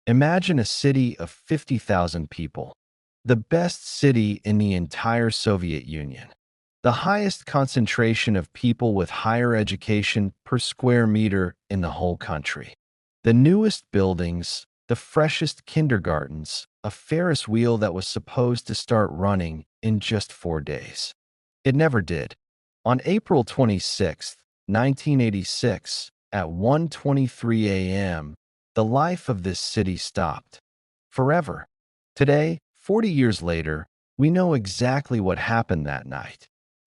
Imagine a city of 50,000 people, the best city in the entire Soviet Union, the highest concentration of people with higher education per square meter in the whole country, the newest buildings, the freshest kindergartens, a Ferris wheel that was supposed to start running in just 4 days. It never did. On April 26, 1986, at 1:23 a.m., the life of this city stopped. Forever. Today, 40 years later, we know exactly what happened that night.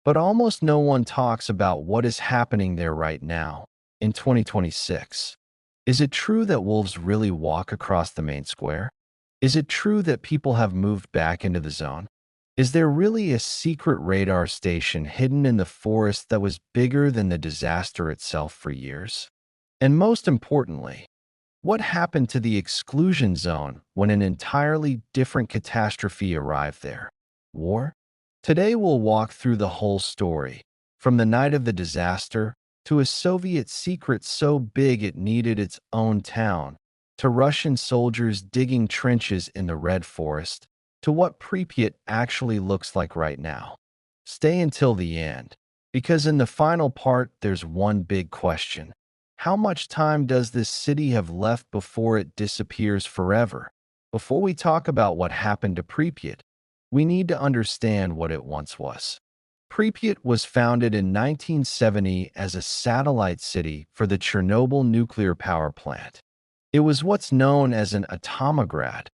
But almost no one talks about what is happening there right now, in 2026. Is it true that wolves really walk across the main square? Is it true that people have moved back into the zone? Is there really a secret radar station hidden in the forest that was bigger than the disaster itself for years? And most importantly, what happened to the exclusion zone when an entirely different catastrophe arrived there? War? Today we'll walk through the whole story, from the night of the disaster to a Soviet secret so big it needed its own town, to Russian soldiers digging trenches in the Red Forest, to what Pripyat actually looks like right now. Stay until the end, because in the final part there's one big question. How much time does this city have left before it disappears forever? Before we talk about what happened to Pripyat, we need to understand what it once was. Pripyat was founded in 1970 as a satellite city for the Chernobyl nuclear power plant. It was what's known as an atomograd,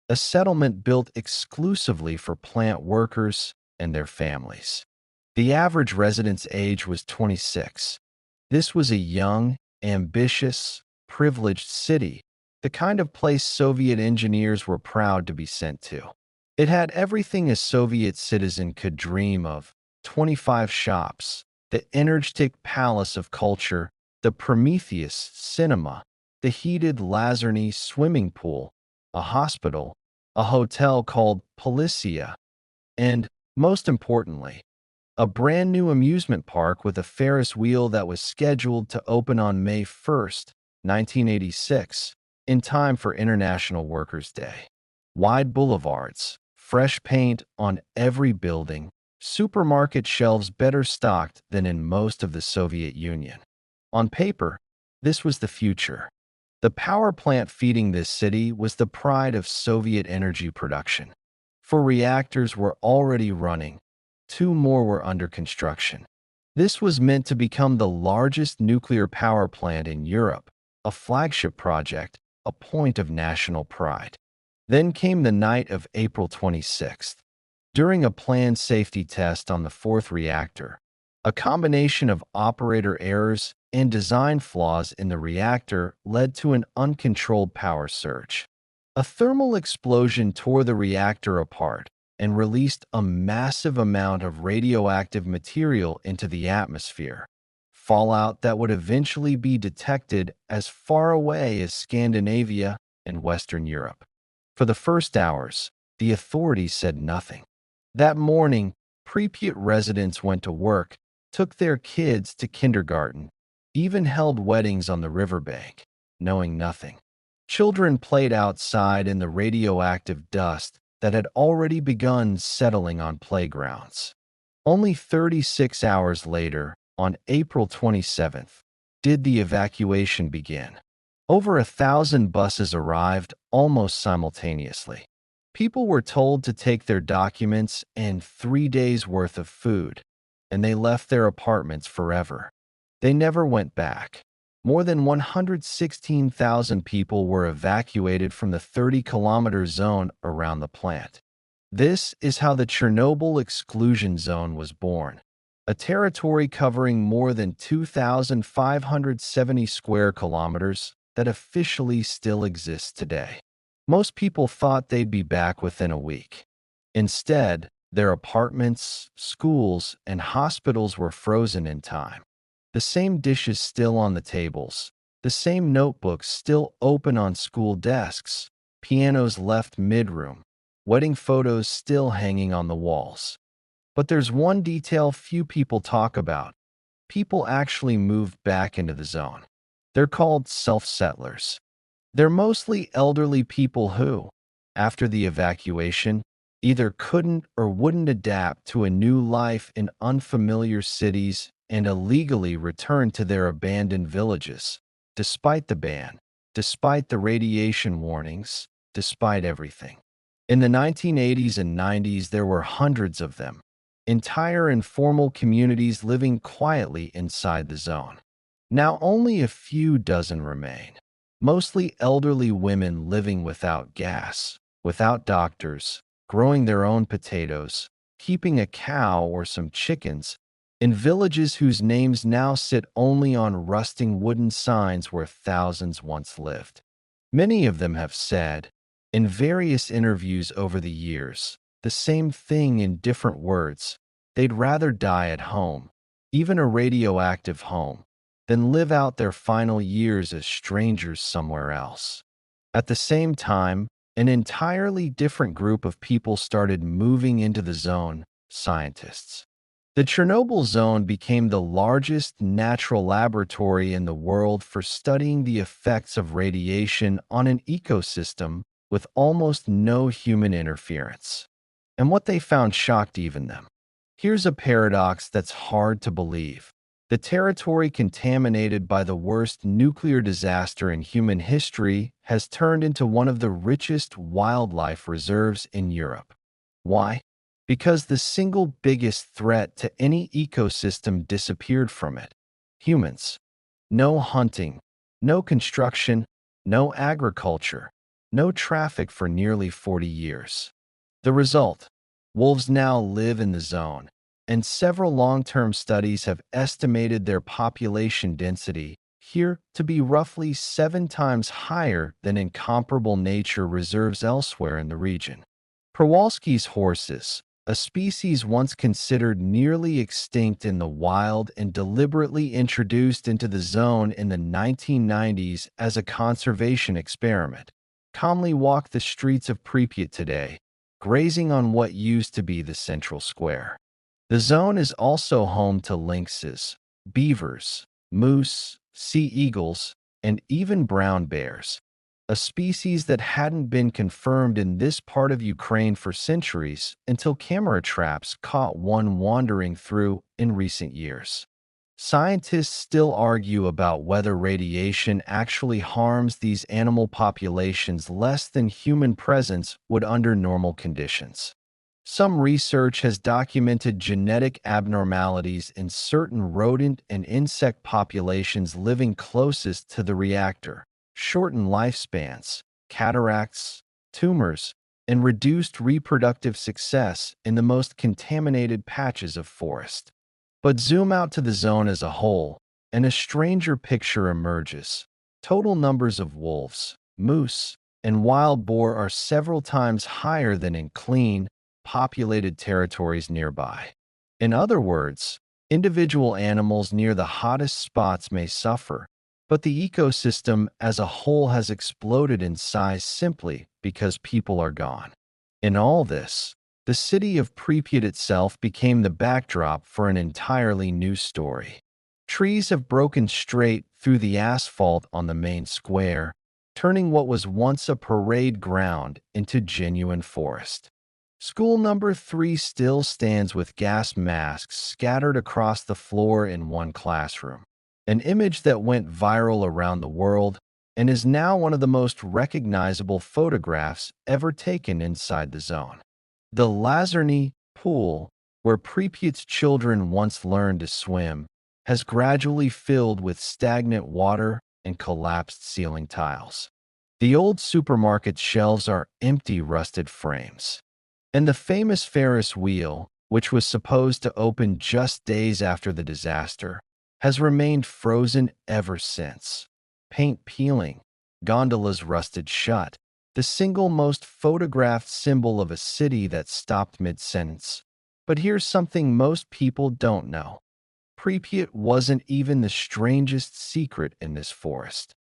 a settlement built exclusively for plant workers and their families. The average resident's age was 26. This was a young, ambitious, privileged city, the kind of place Soviet engineers were proud to be sent to. It had everything a Soviet citizen could dream of: 25 shops, the energetic palace of culture, the Prometheus cinema, the heated Lazarny swimming pool, a hospital, a hotel called Policia, and, most importantly, a brand new amusement park with a Ferris wheel that was scheduled to open on May 1, 1986, in time for International Workers' Day. Wide boulevards, fresh paint on every building, supermarket shelves better stocked than in most of the Soviet Union. On paper, this was the future. The power plant feeding this city was the pride of Soviet energy production. Four reactors were already running. Two more were under construction. This was meant to become the largest nuclear power plant in Europe, a flagship project, a point of national pride. Then came the night of April 26th. During a planned safety test on the fourth reactor, a combination of operator errors and design flaws in the reactor led to an uncontrolled power surge. A thermal explosion tore the reactor apart and released a massive amount of radioactive material into the atmosphere, fallout that would eventually be detected as far away as Scandinavia and Western Europe. For the first hours, the authorities said nothing. That morning, Pripyat residents went to work, took their kids to kindergarten, even held weddings on the riverbank, knowing nothing. Children played outside in the radioactive dust that had already begun settling on playgrounds. Only 36 hours later, on April 27th, did the evacuation begin. Over 1,000 buses arrived almost simultaneously. People were told to take their documents and 3 days' worth of food, and they left their apartments forever. They never went back. More than 116,000 people were evacuated from the 30-kilometer zone around the plant. This is how the Chernobyl Exclusion Zone was born, a territory covering more than 2,570 square kilometers that officially still exists today. Most people thought they'd be back within a week. Instead, their apartments, schools, and hospitals were frozen in time. The same dishes still on the tables, the same notebooks still open on school desks, pianos left mid-room, wedding photos still hanging on the walls. But there's one detail few people talk about. People actually moved back into the zone. They're called self-settlers. They're mostly elderly people who, after the evacuation, either couldn't or wouldn't adapt to a new life in unfamiliar cities and illegally returned to their abandoned villages, despite the ban, despite the radiation warnings, despite everything. In the 1980s and 90s, there were hundreds of them, entire informal communities living quietly inside the zone. Now only a few dozen remain, mostly elderly women living without gas, without doctors, growing their own potatoes, keeping a cow or some chickens, in villages whose names now sit only on rusting wooden signs where thousands once lived. Many of them have said, in various interviews over the years, the same thing in different words. They'd rather die at home, even a radioactive home, than live out their final years as strangers somewhere else. At the same time, an entirely different group of people started moving into the zone: scientists. The Chernobyl zone became the largest natural laboratory in the world for studying the effects of radiation on an ecosystem with almost no human interference. And what they found shocked even them. Here's a paradox that's hard to believe. The territory contaminated by the worst nuclear disaster in human history has turned into one of the richest wildlife reserves in Europe. Why? Because the single biggest threat to any ecosystem disappeared from it: humans. No hunting, no construction, no agriculture, no traffic for nearly 40 years. The result: wolves now live in the zone, and several long-term studies have estimated their population density here to be roughly 7 times higher than in comparable nature reserves elsewhere in the region. Przewalski's horses, a species once considered nearly extinct in the wild and deliberately introduced into the zone in the 1990s as a conservation experiment, calmly walk the streets of Pripyat today, grazing on what used to be the central square. The zone is also home to lynxes, beavers, moose, sea eagles, and even brown bears, a species that hadn't been confirmed in this part of Ukraine for centuries until camera traps caught one wandering through in recent years. Scientists still argue about whether radiation actually harms these animal populations less than human presence would under normal conditions. Some research has documented genetic abnormalities in certain rodent and insect populations living closest to the reactor: shortened lifespans, cataracts, tumors, and reduced reproductive success in the most contaminated patches of forest. But zoom out to the zone as a whole, and a stranger picture emerges. Total numbers of wolves, moose, and wild boar are several times higher than in clean, populated territories nearby. In other words, individual animals near the hottest spots may suffer, but the ecosystem as a whole has exploded in size simply because people are gone. In all this, the city of Pripyat itself became the backdrop for an entirely new story. Trees have broken straight through the asphalt on the main square, turning what was once a parade ground into genuine forest. School number 3 still stands with gas masks scattered across the floor in one classroom, an image that went viral around the world and is now one of the most recognizable photographs ever taken inside the zone. The Lazarny pool, where Pripyat's children once learned to swim, has gradually filled with stagnant water and collapsed ceiling tiles. The old supermarket shelves are empty rusted frames. And the famous Ferris wheel, which was supposed to open just days after the disaster, has remained frozen ever since. Paint peeling, gondolas rusted shut, the single most photographed symbol of a city that stopped mid-sentence. But here's something most people don't know. Pripyat wasn't even the strangest secret in this forest.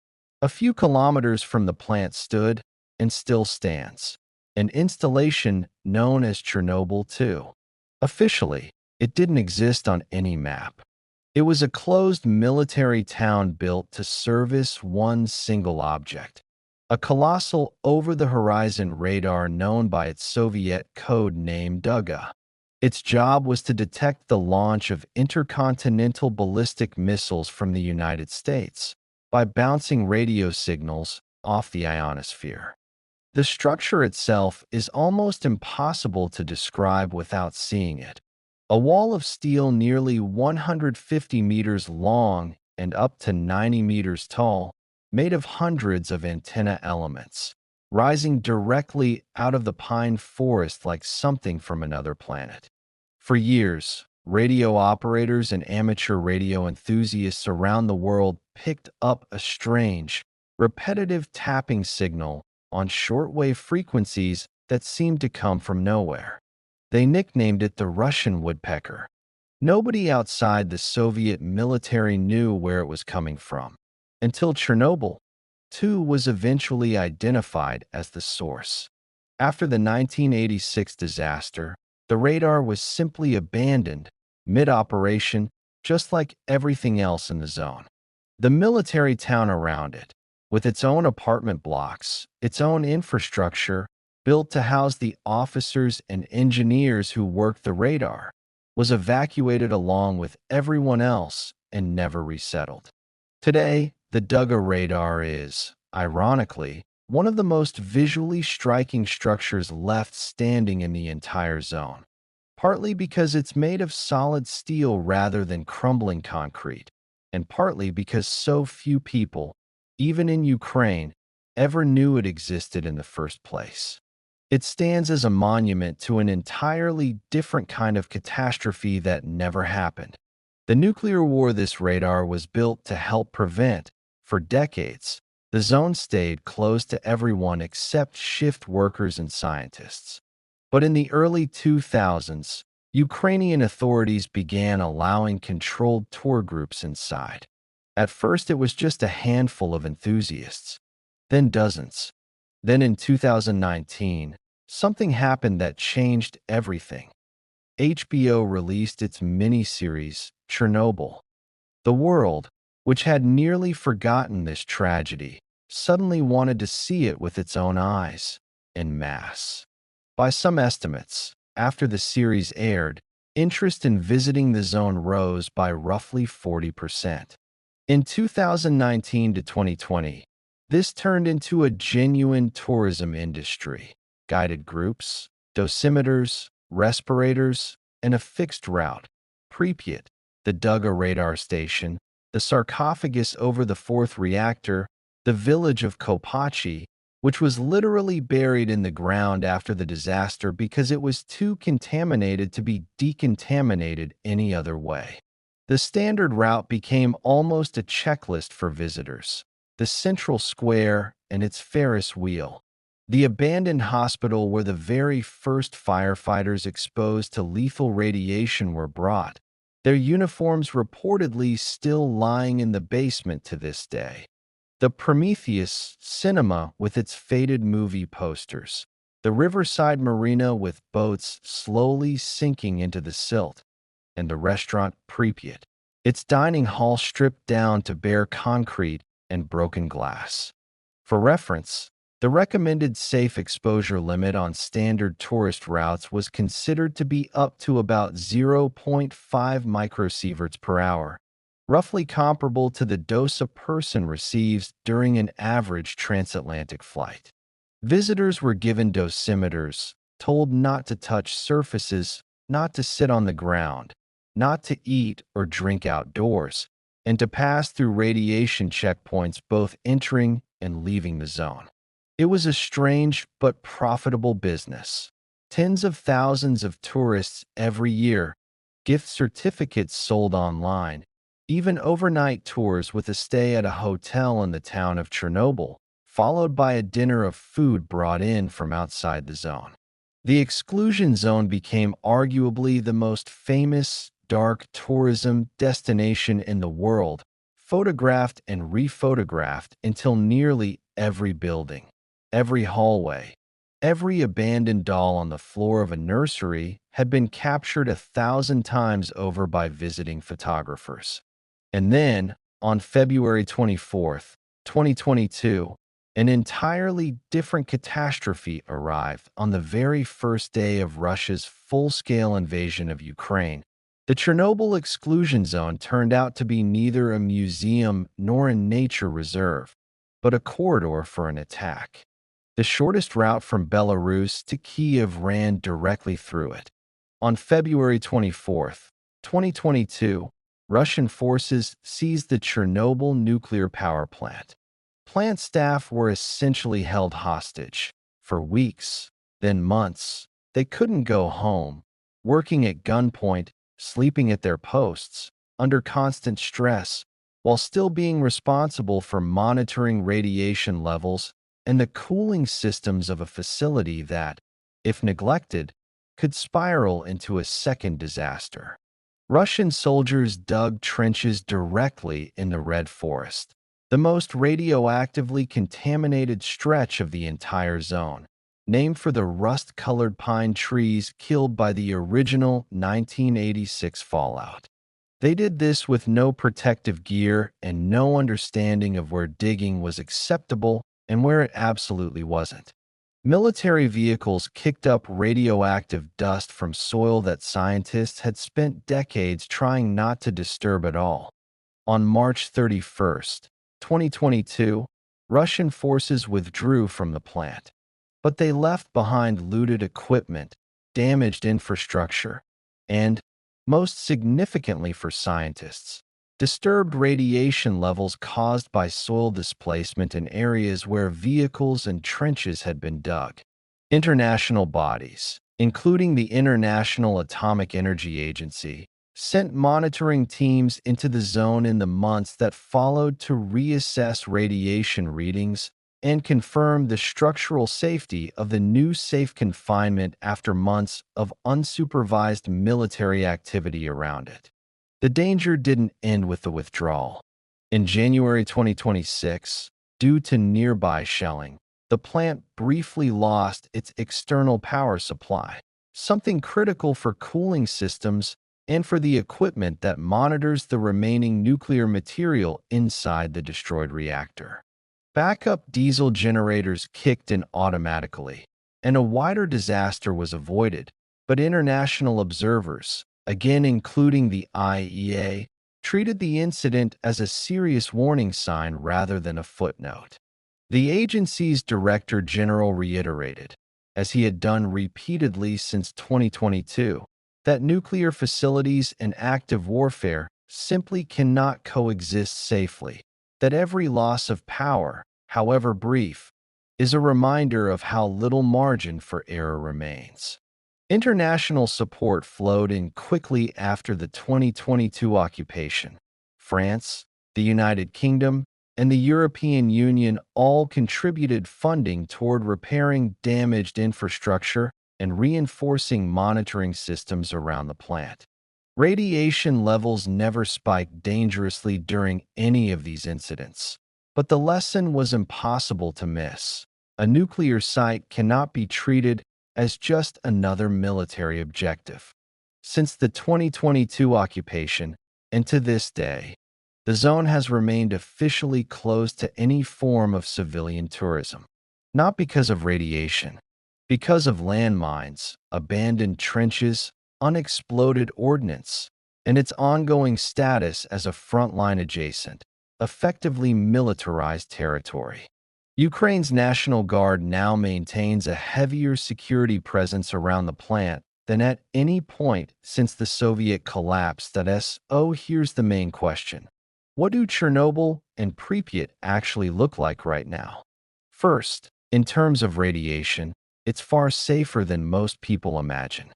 A few kilometers from the plant stood, and still stands, an installation known as Chernobyl 2. Officially, it didn't exist on any map. It was a closed military town built to service one single object: a colossal over-the-horizon radar known by its Soviet code name Duga. Its job was to detect the launch of intercontinental ballistic missiles from the United States by bouncing radio signals off the ionosphere. The structure itself is almost impossible to describe without seeing it. A wall of steel nearly 150 meters long and up to 90 meters tall, made of hundreds of antenna elements, rising directly out of the pine forest like something from another planet. For years, radio operators and amateur radio enthusiasts around the world picked up a strange, repetitive tapping signal on shortwave frequencies that seemed to come from nowhere. They nicknamed it the Russian woodpecker. Nobody outside the Soviet military knew where it was coming from, until Chernobyl, too, was eventually identified as the source. After the 1986 disaster, the radar was simply abandoned mid-operation, just like everything else in the zone. The military town around it, with its own apartment blocks, its own infrastructure, built to house the officers and engineers who worked the radar, was evacuated along with everyone else and never resettled. Today, the Duga radar is, ironically, one of the most visually striking structures left standing in the entire zone, partly because it's made of solid steel rather than crumbling concrete, and partly because so few people, even in Ukraine, ever knew it existed in the first place. It stands as a monument to an entirely different kind of catastrophe that never happened. The nuclear war this radar was built to help prevent. For decades, the zone stayed closed to everyone except shift workers and scientists. But in the early 2000s, Ukrainian authorities began allowing controlled tour groups inside. At first, it was just a handful of enthusiasts, then dozens. Then in 2019, something happened that changed everything. HBO released its miniseries, Chernobyl. The world, which had nearly forgotten this tragedy, suddenly wanted to see it with its own eyes, en masse. By some estimates, after the series aired, interest in visiting the zone rose by roughly 40%. In 2019 to 2020, this turned into a genuine tourism industry. Guided groups, dosimeters, respirators, and a fixed route. Pripyat, the Duga radar station, the sarcophagus over the fourth reactor, the village of Kopachi, which was literally buried in the ground after the disaster because it was too contaminated to be decontaminated any other way. The standard route became almost a checklist for visitors. The central square and its Ferris wheel. The abandoned hospital where the very first firefighters exposed to lethal radiation were brought, their uniforms reportedly still lying in the basement to this day. The Prometheus cinema with its faded movie posters. The riverside marina with boats slowly sinking into the silt. And the restaurant Pripyat, its dining hall stripped down to bare concrete and broken glass. For reference, the recommended safe exposure limit on standard tourist routes was considered to be up to about 0.5 microsieverts per hour, roughly comparable to the dose a person receives during an average transatlantic flight. Visitors were given dosimeters, told not to touch surfaces, not to sit on the ground, not to eat or drink outdoors, and to pass through radiation checkpoints both entering and leaving the zone. It was a strange but profitable business. Tens of thousands of tourists every year, gift certificates sold online, even overnight tours with a stay at a hotel in the town of Chernobyl, followed by a dinner of food brought in from outside the zone. The exclusion zone became arguably the most famous dark tourism destination in the world, photographed and rephotographed until nearly every building, every hallway, every abandoned doll on the floor of a nursery had been captured 1,000 times over by visiting photographers. And then, on February 24th, 2022, An entirely different catastrophe arrived on the very first day of Russia's full-scale invasion of Ukraine. The Chernobyl Exclusion Zone turned out to be neither a museum nor a nature reserve, but a corridor for an attack. The shortest route from Belarus to Kiev ran directly through it. On February 24th, 2022, Russian forces seized the Chernobyl nuclear power plant. Plant staff were essentially held hostage for weeks, then months. They couldn't go home, working at gunpoint, sleeping at their posts, under constant stress, while still being responsible for monitoring radiation levels and the cooling systems of a facility that, if neglected, could spiral into a second disaster. Russian soldiers dug trenches directly in the Red Forest, the most radioactively contaminated stretch of the entire zone, named for the rust-colored pine trees killed by the original 1986 fallout. They did this with no protective gear and no understanding of where digging was acceptable and where it absolutely wasn't. Military vehicles kicked up radioactive dust from soil that scientists had spent decades trying not to disturb at all. On March 31st, 2022, Russian forces withdrew from the plant, but they left behind looted equipment, damaged infrastructure, and, most significantly for scientists, disturbed radiation levels caused by soil displacement in areas where vehicles and trenches had been dug. International bodies, including the International Atomic Energy Agency, sent monitoring teams into the zone in the months that followed to reassess radiation readings and confirm the structural safety of the new safe confinement after months of unsupervised military activity around it. The danger didn't end with the withdrawal. In January 2026, due to nearby shelling, the plant briefly lost its external power supply, something critical for cooling systems and for the equipment that monitors the remaining nuclear material inside the destroyed reactor. Backup diesel generators kicked in automatically, and a wider disaster was avoided, but international observers, again including the IEA, treated the incident as a serious warning sign rather than a footnote. The agency's director general reiterated, as he had done repeatedly since 2022, that nuclear facilities and active warfare simply cannot coexist safely, that every loss of power, however brief, is a reminder of how little margin for error remains. International support flowed in quickly after the 2022 occupation. France, the United Kingdom, and the European Union all contributed funding toward repairing damaged infrastructure and reinforcing monitoring systems around the plant. Radiation levels never spiked dangerously during any of these incidents, but the lesson was impossible to miss. A nuclear site cannot be treated as just another military objective. Since the 2022 occupation, and to this day, the zone has remained officially closed to any form of civilian tourism. Not because of radiation, because of landmines, abandoned trenches, unexploded ordnance, and its ongoing status as a frontline adjacent, effectively militarized territory. Ukraine's National Guard now maintains a heavier security presence around the plant than at any point since the Soviet collapse. Here's the main question. What do Chernobyl and Pripyat actually look like right now? First, in terms of radiation, it's far safer than most people imagine.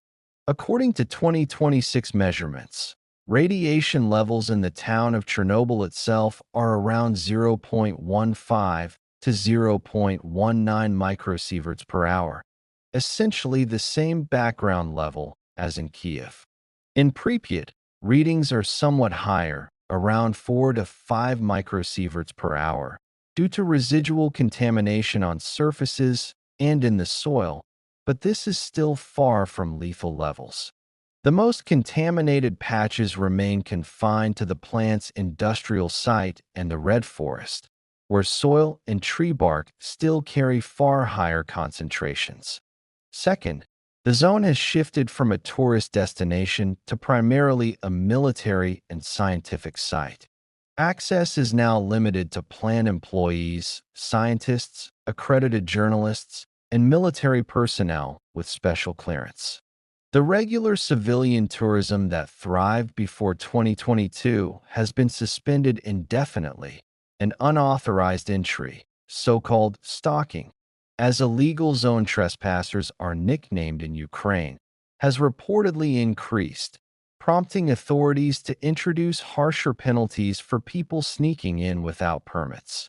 According to 2026 measurements, radiation levels in the town of Chernobyl itself are around 0.15 to 0.19 microsieverts per hour, essentially the same background level as in Kiev. In Pripyat, readings are somewhat higher, around 4 to 5 microsieverts per hour, due to residual contamination on surfaces and in the soil, but this is still far from lethal levels. The most contaminated patches remain confined to the plant's industrial site and the Red Forest, where soil and tree bark still carry far higher concentrations. Second, the zone has shifted from a tourist destination to primarily a military and scientific site. Access is now limited to plant employees, scientists, accredited journalists, and military personnel with special clearance. The regular civilian tourism that thrived before 2022 has been suspended indefinitely, and unauthorized entry, so-called stalking, as illegal zone trespassers are nicknamed in Ukraine, has reportedly increased, prompting authorities to introduce harsher penalties for people sneaking in without permits.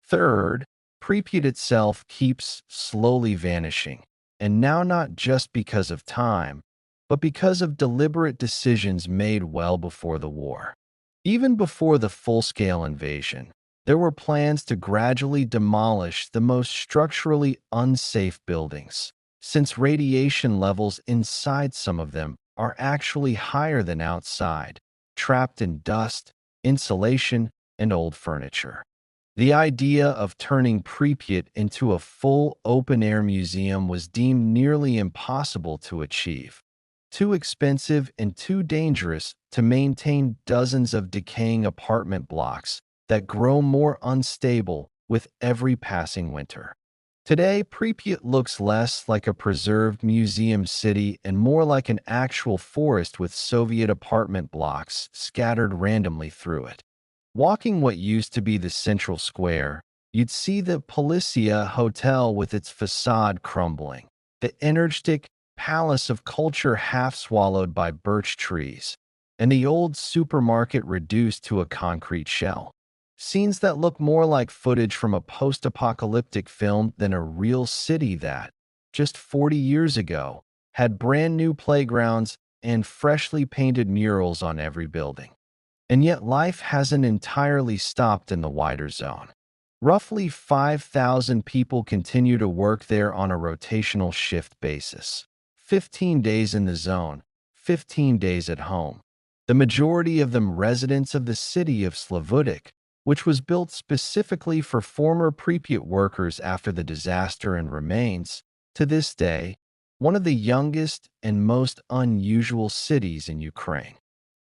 Third, Pripyat itself keeps slowly vanishing, and now not just because of time, but because of deliberate decisions made well before the war. Even before the full-scale invasion, there were plans to gradually demolish the most structurally unsafe buildings, since radiation levels inside some of them are actually higher than outside, trapped in dust, insulation, and old furniture. The idea of turning Pripyat into a full open-air museum was deemed nearly impossible to achieve, too expensive and too dangerous to maintain dozens of decaying apartment blocks that grow more unstable with every passing winter. Today, Pripyat looks less like a preserved museum city and more like an actual forest with Soviet apartment blocks scattered randomly through it. Walking what used to be the central square, you'd see the Policia Hotel with its facade crumbling, the energetic palace of culture half swallowed by birch trees, and the old supermarket reduced to a concrete shell. Scenes that look more like footage from a post-apocalyptic film than a real city that, just 40 years ago, had brand new playgrounds and freshly painted murals on every building. And yet life hasn't entirely stopped in the wider zone. Roughly 5,000 people continue to work there on a rotational shift basis. 15 days in the zone, 15 days at home. The majority of them residents of the city of Slavudik, which was built specifically for former Pripyat workers after the disaster and remains, to this day, one of the youngest and most unusual cities in Ukraine.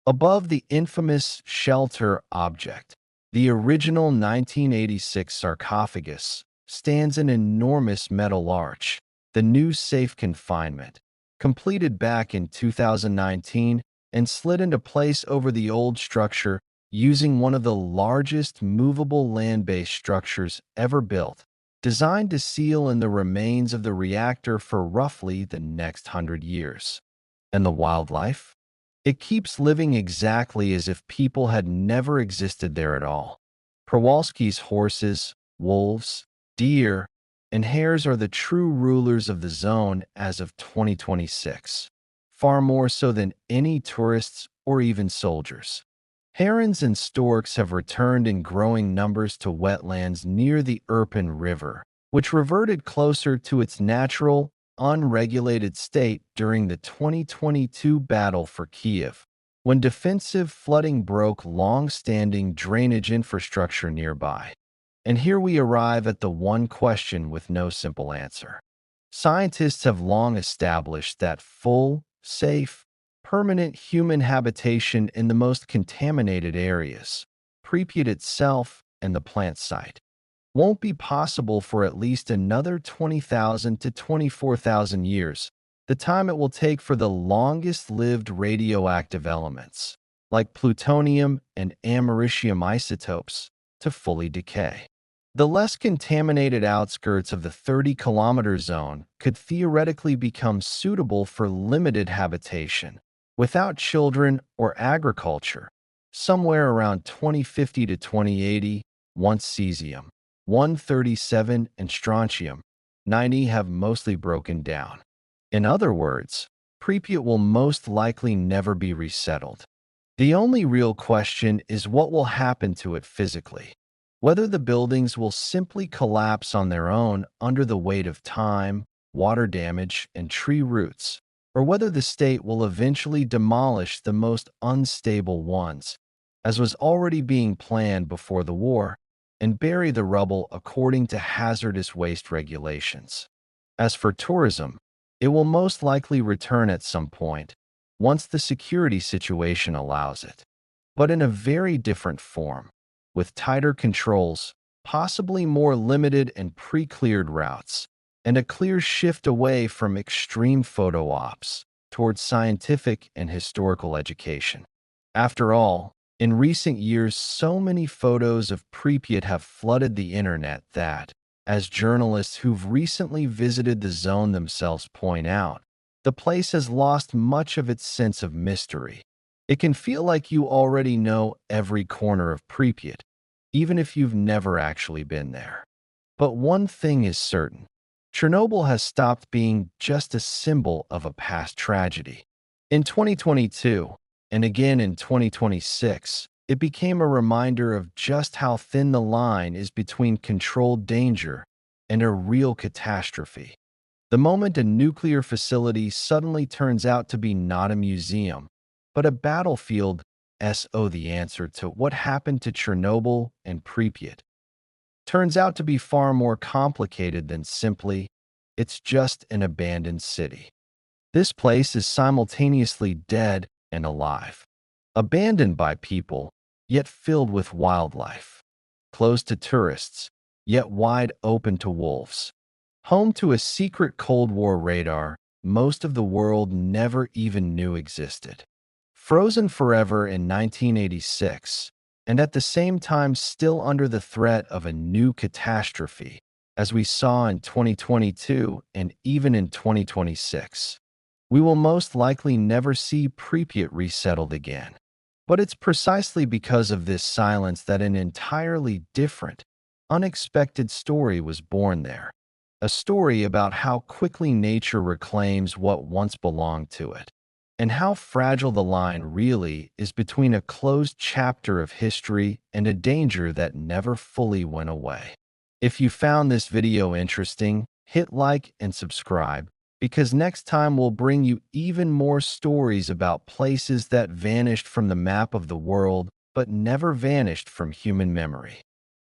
Above the infamous shelter object, the original 1986 sarcophagus, stands an enormous metal arch, the new safe confinement, completed back in 2019 and slid into place over the old structure using one of the largest movable land-based structures ever built, designed to seal in the remains of the reactor for roughly the next 100 years. And the wildlife? It keeps living exactly as if people had never existed there at all. Przewalski's horses, wolves, deer, and hares are the true rulers of the zone as of 2026, far more so than any tourists or even soldiers. Herons and storks have returned in growing numbers to wetlands near the Irpin River, which reverted closer to its natural, unregulated state during the 2022 battle for Kiev, when defensive flooding broke long-standing drainage infrastructure nearby. And here we arrive at the one question with no simple answer. Scientists have long established that full, safe, permanent human habitation in the most contaminated areas, Pripyat itself and the plant site, won't be possible for at least another 20,000 to 24,000 years, the time it will take for the longest-lived radioactive elements, like plutonium and americium isotopes, to fully decay. The less contaminated outskirts of the 30-kilometer zone could theoretically become suitable for limited habitation, without children or agriculture, somewhere around 2050 to 2080, once cesium 137 and strontium 90 have mostly broken down. In other words, Pripyat will most likely never be resettled. The only real question is what will happen to it physically. Whether the buildings will simply collapse on their own under the weight of time, water damage, and tree roots, or whether the state will eventually demolish the most unstable ones, as was already being planned before the war, and bury the rubble according to hazardous waste regulations. As for tourism, it will most likely return at some point, once the security situation allows it, but in a very different form, with tighter controls, possibly more limited and pre-cleared routes, and a clear shift away from extreme photo ops towards scientific and historical education. After all, in recent years, so many photos of Pripyat have flooded the internet that, as journalists who've recently visited the zone themselves point out, the place has lost much of its sense of mystery. It can feel like you already know every corner of Pripyat, even if you've never actually been there. But one thing is certain: Chernobyl has stopped being just a symbol of a past tragedy. In 2022, and again in 2026, it became a reminder of just how thin the line is between controlled danger and a real catastrophe. The moment a nuclear facility suddenly turns out to be not a museum, but a battlefield, the answer to what happened to Chernobyl and Pripyat turns out to be far more complicated than simply, it's just an abandoned city. This place is simultaneously dead and alive, abandoned by people, yet filled with wildlife, closed to tourists, yet wide open to wolves, home to a secret Cold War radar most of the world never even knew existed, frozen forever in 1986, and at the same time still under the threat of a new catastrophe, as we saw in 2022 and even in 2026. We will most likely never see Pripyat resettled again. But it's precisely because of this silence that an entirely different, unexpected story was born there. A story about how quickly nature reclaims what once belonged to it, and how fragile the line really is between a closed chapter of history and a danger that never fully went away. If you found this video interesting, hit like and subscribe, because next time we'll bring you even more stories about places that vanished from the map of the world but never vanished from human memory.